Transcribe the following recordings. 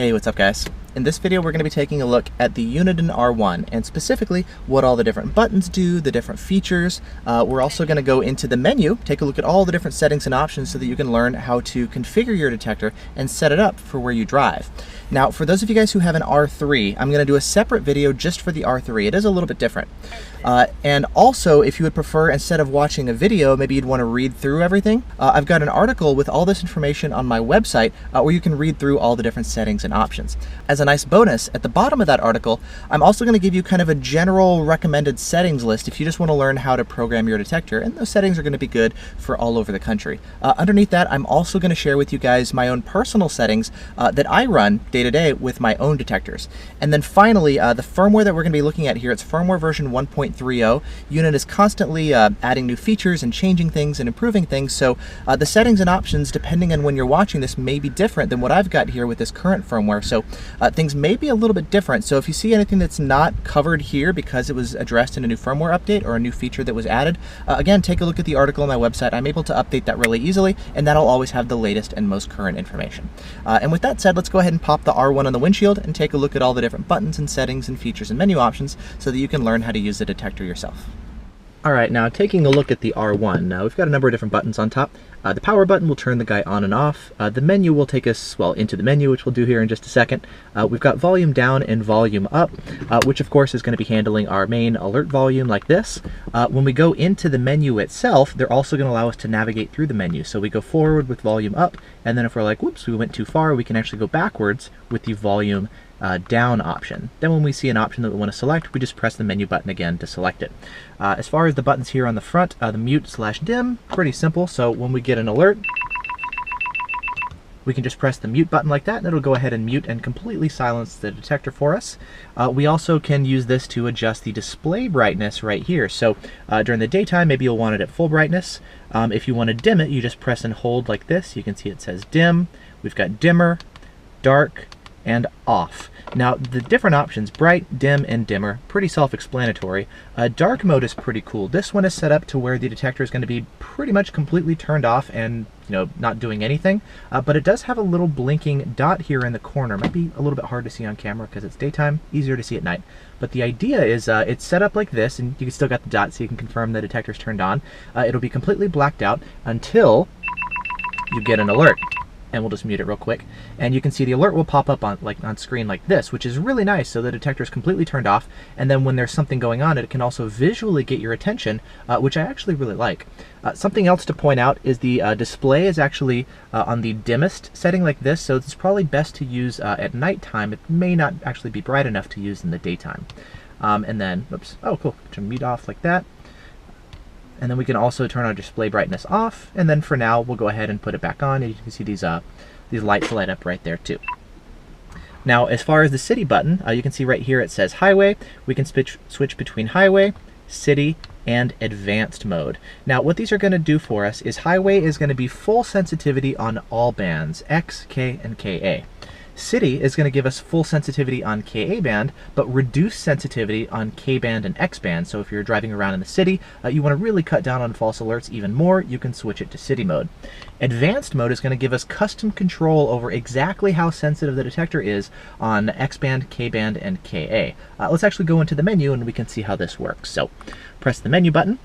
Hey, what's up guys? In this video we're going to be taking a look at the Uniden R1 and specifically what all the different buttons do, the different features. We're also going to go into the menu, take a look at all the different settings and options so that you can learn how to configure your detector and set it up for where you drive. Now for those of you guys who have an R3, I'm going to do a separate video just for the R3. It is a little bit different. And also, if you would prefer, instead of watching a video, maybe you'd want to read through everything, I've got an article with all this information on my website where you can read through all the different settings and options. As a nice bonus, at the bottom of that article, I'm also going to give you kind of a general recommended settings list if you just want to learn how to program your detector, and those settings are going to be good for all over the country. Underneath that, I'm also going to share with you guys my own personal settings that I run day to day with my own detectors. And then finally, the firmware that we're going to be looking at here, it's firmware version 1.30. Uniden is constantly adding new features and changing things and improving things, so the settings and options, depending on when you're watching this, may be different than what I've got here with this current firmware. So things may be a little bit different. So if you see anything that's not covered here because it was addressed in a new firmware update or a new feature that was added, again, take a look at the article on my website. I'm able to update that really easily, and that'll always have the latest and most current information. And with that said, let's go ahead and pop the R1 on the windshield and take a look at all the different buttons and settings and features and menu options so that you can learn how to use the detector yourself. Alright, now taking a look at the R1, now we've got a number of different buttons on top. The power button will turn the guy on and off. The menu will take us, well, into the menu, which we'll do here in just a second. We've got volume down and volume up, which of course is going to be handling our main alert volume like this. When we go into the menu itself, they're also going to allow us to navigate through the menu. So we go forward with volume up, and then if we're like, whoops, we went too far, we can actually go backwards with the volume down option. Then when we see an option that we want to select, we just press the menu button again to select it. As far as the buttons here on the front, the mute/dim, pretty simple. So when we get an alert, we can just press the mute button like that, and it'll go ahead and mute and completely silence the detector for us. We also can use this to adjust the display brightness right here. So during the daytime, maybe you'll want it at full brightness. If you want to dim it, you just press and hold like this. You can see it says dim. We've got dimmer, dark, and off. Now the different options, bright, dim, and dimmer, pretty self-explanatory. Dark mode is pretty cool. This one is set up to where the detector is going to be pretty much completely turned off and not doing anything, but it does have a little blinking dot here in the corner. Might be a little bit hard to see on camera because it's daytime, easier to see at night. But the idea is it's set up like this, and you can still got the dot so you can confirm the detector's turned on. It'll be completely blacked out until you get an alert. And we'll just mute it real quick. And you can see the alert will pop up on screen like this, which is really nice. So the detector is completely turned off, and then when there's something going on, it can also visually get your attention, which I actually really like. Something else to point out is the display is actually on the dimmest setting like this, so it's probably best to use at nighttime. It may not actually be bright enough to use in the daytime. And then, oops, oh cool, turn mute off like that. And then we can also turn our display brightness off, and then for now we'll go ahead and put it back on, and you can see these lights light up right there too. Now as far as the city button, you can see right here it says highway. We can switch between highway, city, and advanced mode. Now what these are going to do for us is highway is going to be full sensitivity on all bands, X, K, and KA. City is going to give us full sensitivity on KA band, but reduced sensitivity on K band and X band. So if you're driving around in the city, you want to really cut down on false alerts even more, you can switch it to city mode. Advanced mode is going to give us custom control over exactly how sensitive the detector is on X band, K band, and KA. Let's actually go into the menu and we can see how this works. So press the menu button.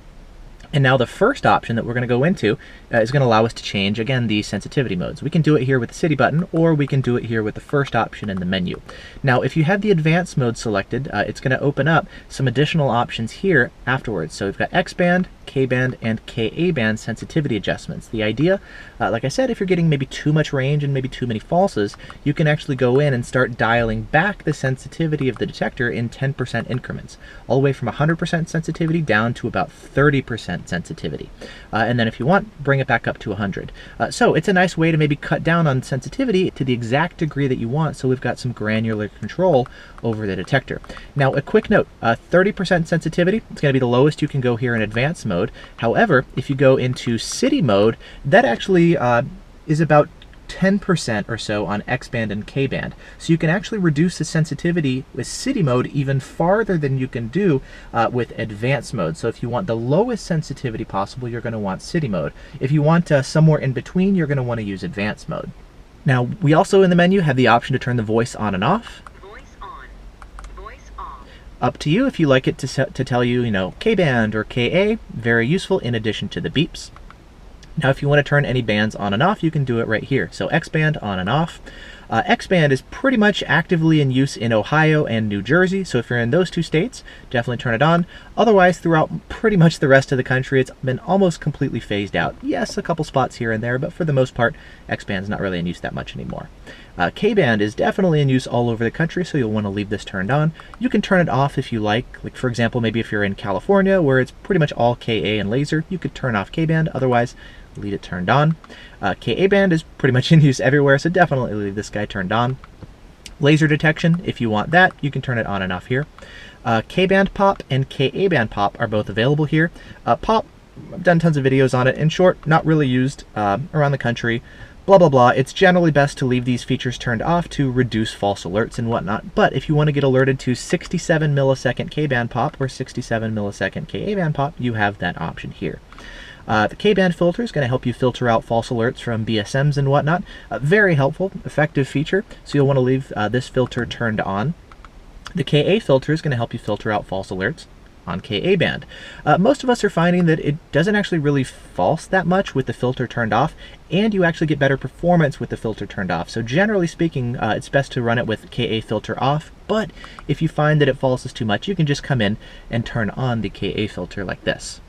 And now the first option that we're going to go into is going to allow us to change, again, the sensitivity modes. We can do it here with the city button, or we can do it here with the first option in the menu. Now, if you have the advanced mode selected, it's going to open up some additional options here afterwards. So we've got X band, K band, and KA band sensitivity adjustments. The idea, like I said, if you're getting maybe too much range and maybe too many falses, you can actually go in and start dialing back the sensitivity of the detector in 10% increments, all the way from 100% sensitivity down to about 30% sensitivity. And then if you want, bring it back up to 100. So it's a nice way to maybe cut down on sensitivity to the exact degree that you want, so we've got some granular control over the detector. Now a quick note, 30% sensitivity, it's going to be the lowest you can go here in advanced mode. However, if you go into city mode, that actually is about 10% or so on X band and K band. So you can actually reduce the sensitivity with city mode even farther than you can do with advanced mode. So if you want the lowest sensitivity possible, you're going to want city mode. If you want somewhere in between, you're going to want to use advanced mode. Now, we also in the menu have the option to turn the voice on and off. Voice on. Voice off. Up to you if you like it to tell you, K-band or Ka, very useful in addition to the beeps. Now, if you want to turn any bands on and off, you can do it right here. So X-band on and off. X-band is pretty much actively in use in Ohio and New Jersey, so if you're in those two states, definitely turn it on. Otherwise, throughout pretty much the rest of the country, it's been almost completely phased out. Yes, a couple spots here and there, but for the most part, X-band's not really in use that much anymore. K-band is definitely in use all over the country, so you'll want to leave this turned on. You can turn it off if you like for example, maybe if you're in California, where it's pretty much all Ka and laser, you could turn off K-band, otherwise, leave it turned on. Ka-band is pretty much in use everywhere, so definitely leave this guy turned on. Laser detection, if you want that, you can turn it on and off here. K-band pop and Ka-band pop are both available here. Pop, I've done tons of videos on it. In short, not really used around the country. Blah, blah, blah. It's generally best to leave these features turned off to reduce false alerts and whatnot. But if you want to get alerted to 67 millisecond K-band pop or 67 millisecond Ka-band pop, you have that option here. The K-band filter is going to help you filter out false alerts from BSMs and whatnot. Very helpful, effective feature, so you'll want to leave this filter turned on. The Ka filter is going to help you filter out false alerts on Ka-band. Most of us are finding that it doesn't actually really false that much with the filter turned off, and you actually get better performance with the filter turned off. So generally speaking, it's best to run it with Ka filter off, but if you find that it falses too much, you can just come in and turn on the Ka filter like this.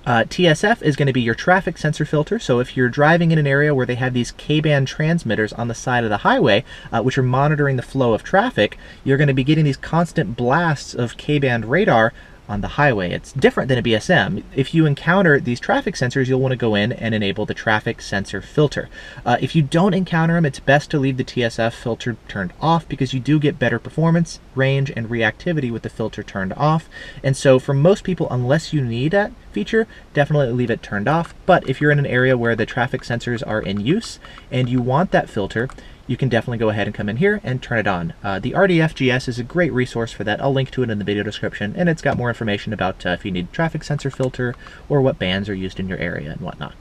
TSF is going to be your traffic sensor filter, so if you're driving in an area where they have these K-band transmitters on the side of the highway, which are monitoring the flow of traffic, you're going to be getting these constant blasts of K-band radar on the highway. It's different than a BSM. If you encounter these traffic sensors, you'll want to go in and enable the traffic sensor filter. If you don't encounter them, it's best to leave the TSF filter turned off because you do get better performance, range, and reactivity with the filter turned off. And so for most people, unless you need that feature, definitely leave it turned off. But if you're in an area where the traffic sensors are in use and you want that filter, you can definitely go ahead and come in here and turn it on. The RDFGS is a great resource for that. I'll link to it in the video description, and it's got more information about if you need traffic sensor filter or what bands are used in your area and whatnot.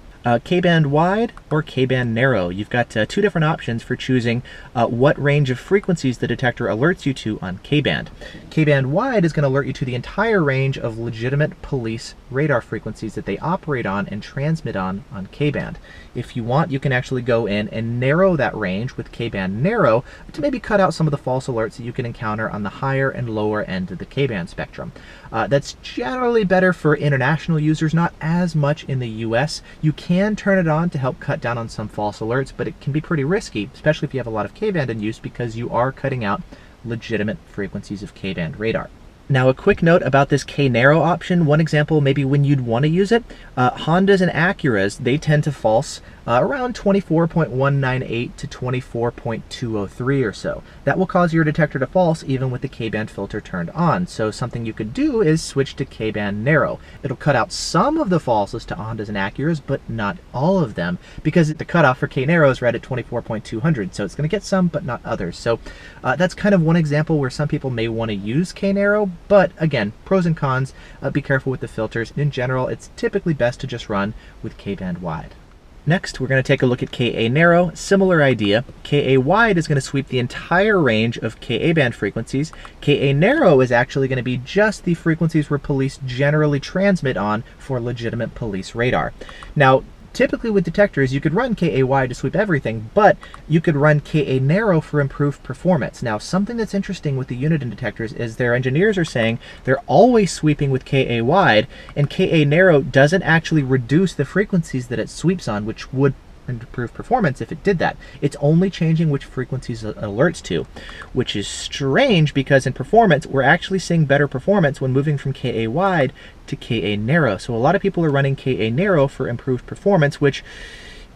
K-band wide or K-band narrow. You've got two different options for choosing what range of frequencies the detector alerts you to on K-band. K-band wide is going to alert you to the entire range of legitimate police radar frequencies that they operate on and transmit on K-band. If you want, you can actually go in and narrow that range with K-band narrow to maybe cut out some of the false alerts that you can encounter on the higher and lower end of the K-band spectrum. That's generally better for international users, not as much in the US. You can turn it on to help cut down on some false alerts, but it can be pretty risky, especially if you have a lot of K-band in use, because you are cutting out legitimate frequencies of K-band radar. Now, a quick note about this K-narrow option. One example, maybe when you'd want to use it, Hondas and Acuras, they tend to false around 24.198 to 24.203 or so. That will cause your detector to false even with the K-band filter turned on. So something you could do is switch to K-band narrow. It'll cut out some of the falses to Hondas and Acuras, but not all of them, because the cutoff for K-narrow is right at 24.200. So it's going to get some, but not others. So that's kind of one example where some people may want to use K-narrow, but again, pros and cons. Be careful with the filters. In general, it's typically best to just run with K-band wide. Next, we're going to take a look at Ka narrow. Similar idea. Ka wide is going to sweep the entire range of Ka band frequencies. Ka narrow is actually going to be just the frequencies where police generally transmit on for legitimate police radar. Now, typically with detectors, you could run Ka wide to sweep everything, but you could run Ka narrow for improved performance. Now, something that's interesting with the Uniden detectors is their engineers are saying they're always sweeping with Ka wide, and Ka narrow doesn't actually reduce the frequencies that it sweeps on, which would improve performance if it did that. It's only changing which frequencies it alerts to, which is strange because in performance, we're actually seeing better performance when moving from Ka wide to Ka narrow. So a lot of people are running Ka narrow for improved performance, which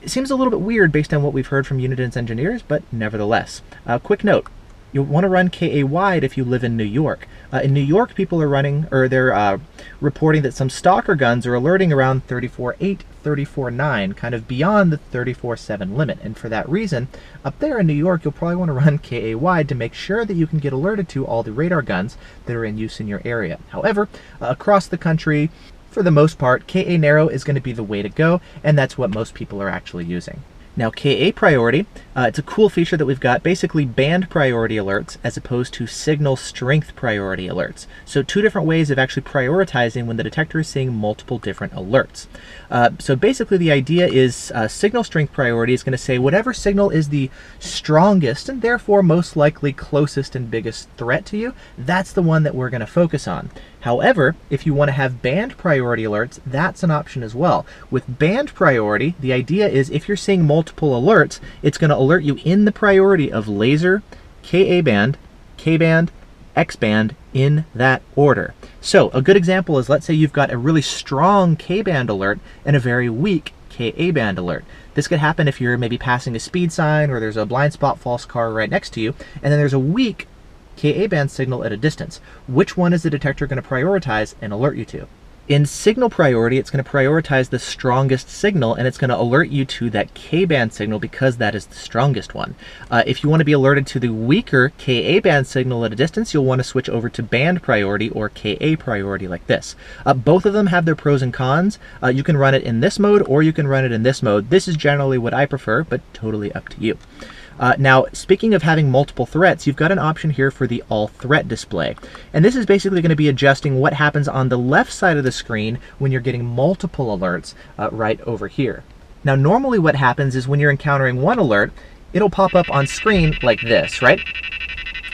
seems a little bit weird based on what we've heard from Uniden's engineers, but nevertheless. Quick note. You'll want to run Ka wide if you live in New York. In New York, people are running, or they're reporting that some stalker guns are alerting around 34.8, 34.9, kind of beyond the 34.7 limit. And for that reason, up there in New York, you'll probably want to run Ka wide to make sure that you can get alerted to all the radar guns that are in use in your area. However, across the country, for the most part, Ka narrow is going to be the way to go, and that's what most people are actually using. Now KA priority, it's a cool feature that we've got, basically band priority alerts as opposed to signal strength priority alerts. So two different ways of actually prioritizing when the detector is seeing multiple different alerts. So basically the idea is signal strength priority is going to say whatever signal is the strongest and therefore most likely closest and biggest threat to you, that's the one that we're going to focus on. However, if you want to have band priority alerts, that's an option as well. With band priority, the idea is if you're seeing multiple alerts, it's going to alert you in the priority of laser, KA band, K band, X band in that order. So a good example is, let's say you've got a really strong K band alert and a very weak KA band alert. This could happen if you're maybe passing a speed sign or there's a blind spot false car right next to you, and then there's a weak KA band signal at a distance. Which one is the detector going to prioritize and alert you to? In signal priority, it's going to prioritize the strongest signal, and it's going to alert you to that K-band signal because that is the strongest one. If you want to be alerted to the weaker Ka-band signal at a distance, you'll want to switch over to band priority or Ka priority like this. Both of them have their pros and cons. You can run it in this mode or you can run it in this mode. This is generally what I prefer, but totally up to you. Now, speaking of having multiple threats, you've got an option here for the all threat display. And this is basically going to be adjusting what happens on the left side of the screen when you're getting multiple alerts right over here. Now, normally what happens is when you're encountering one alert, it'll pop up on screen like this, right?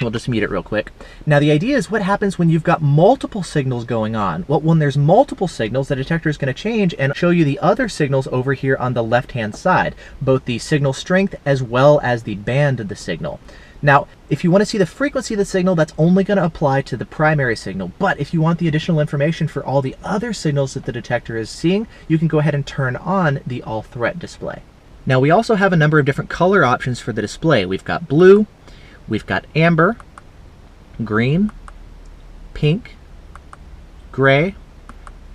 We'll just mute it real quick. Now the idea is what happens when you've got multiple signals going on. Well, when there's multiple signals, the detector is going to change and show you the other signals over here on the left-hand side, both the signal strength as well as the band of the signal. Now, if you want to see the frequency of the signal, that's only going to apply to the primary signal. But if you want the additional information for all the other signals that the detector is seeing, you can go ahead and turn on the all threat display. Now we also have a number of different color options for the display. We've got blue, we've got amber, green, pink, gray,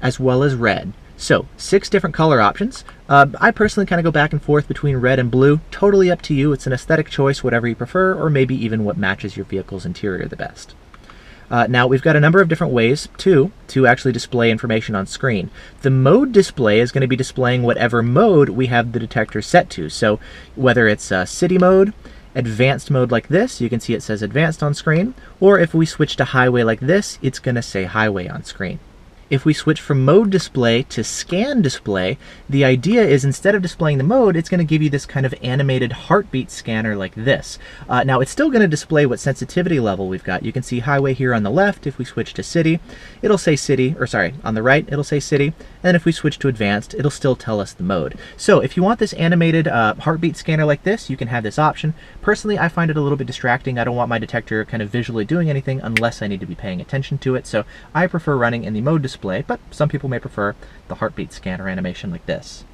as well as red. So 6 different color options. I personally kind of go back and forth between red and blue. Totally up to you. It's an aesthetic choice, whatever you prefer, or maybe even what matches your vehicle's interior the best. Now we've got a number of different ways to actually display information on screen. The mode display is going to be displaying whatever mode we have the detector set to. So whether it's city mode, advanced mode like this, you can see it says advanced on screen, or if we switch to highway like this, it's going to say highway on screen. If we switch from mode display to scan display, the idea is instead of displaying the mode, it's going to give you this kind of animated heartbeat scanner like this. Now it's still going to display what sensitivity level we've got. You can see highway here on the left. If we switch to city, it'll say city, or sorry, on the right, it'll say city. And if we switch to advanced, it'll still tell us the mode. So if you want this animated heartbeat scanner like this, you can have this option. Personally, I find it a little bit distracting. I don't want my detector kind of visually doing anything unless I need to be paying attention to it. So I prefer running in the mode display, but some people may prefer the heartbeat scanner animation like this.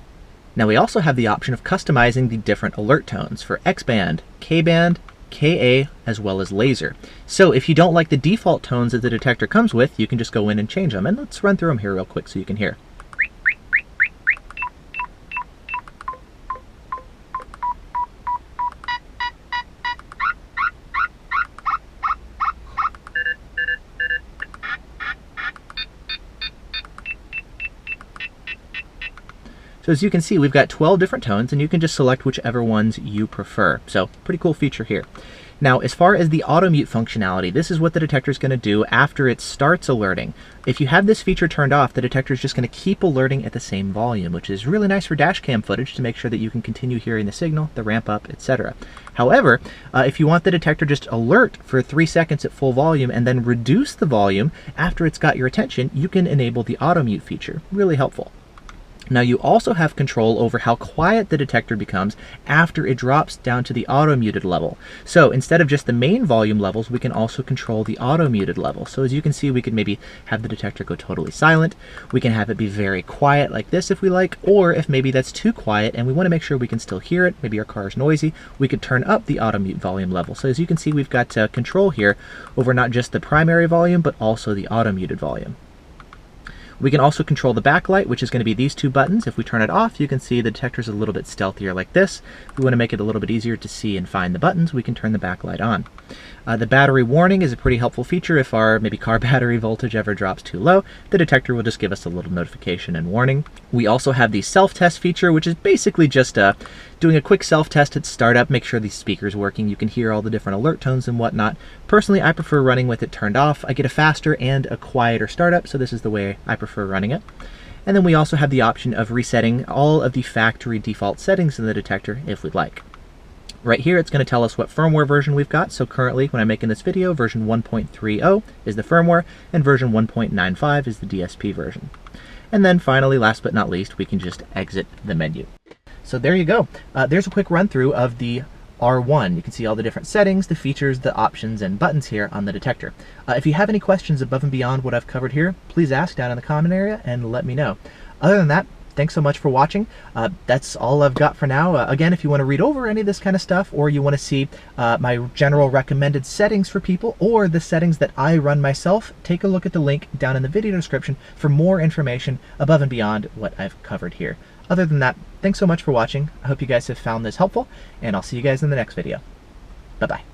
Now we also have the option of customizing the different alert tones for X-band, K-band, KA, as well as laser. So if you don't like the default tones that the detector comes with, you can just go in and change them. And let's run through them here real quick so you can hear. So as you can see, we've got 12 different tones, and you can just select whichever ones you prefer. So pretty cool feature here. Now, as far as the auto mute functionality, this is what the detector is going to do after it starts alerting. If you have this feature turned off, the detector is just going to keep alerting at the same volume, which is really nice for dash cam footage to make sure that you can continue hearing the signal, the ramp up, etc. However, if you want the detector just alert for 3 seconds at full volume and then reduce the volume after it's got your attention, you can enable the auto mute feature. Really helpful. Now you also have control over how quiet the detector becomes after it drops down to the auto muted level. So instead of just the main volume levels, we can also control the auto muted level. So as you can see, we could maybe have the detector go totally silent. We can have it be very quiet like this if we like, or if maybe that's too quiet and we want to make sure we can still hear it, maybe our car is noisy, we could turn up the auto mute volume level. So as you can see, we've got control here over not just the primary volume, but also the auto muted volume. We can also control the backlight, which is going to be these two buttons. If we turn it off, you can see the detector is a little bit stealthier like this. If we want to make it a little bit easier to see and find the buttons, we can turn the backlight on. The battery warning is a pretty helpful feature. If our maybe car battery voltage ever drops too low, the detector will just give us a little notification and warning. We also have the self-test feature, which is basically just doing a quick self-test at startup, make sure the speaker's working. You can hear all the different alert tones and whatnot. Personally, I prefer running with it turned off. I get a faster and a quieter startup, so this is the way I prefer running it. And then we also have the option of resetting all of the factory default settings in the detector if we'd like. Right here, it's going to tell us what firmware version we've got. So currently, when I'm making this video, version 1.30 is the firmware, and version 1.95 is the DSP version. And then finally, last but not least, we can just exit the menu. So there you go. There's a quick run through of the R1. You can see all the different settings, the features, the options, and buttons here on the detector. If you have any questions above and beyond what I've covered here, please ask down in the comment area and let me know. Other than that, thanks so much for watching. That's all I've got for now. Again, if you want to read over any of this kind of stuff, or you want to see my general recommended settings for people, or the settings that I run myself, take a look at the link down in the video description for more information above and beyond what I've covered here. Other than that, thanks so much for watching. I hope you guys have found this helpful, and I'll see you guys in the next video. Bye-bye.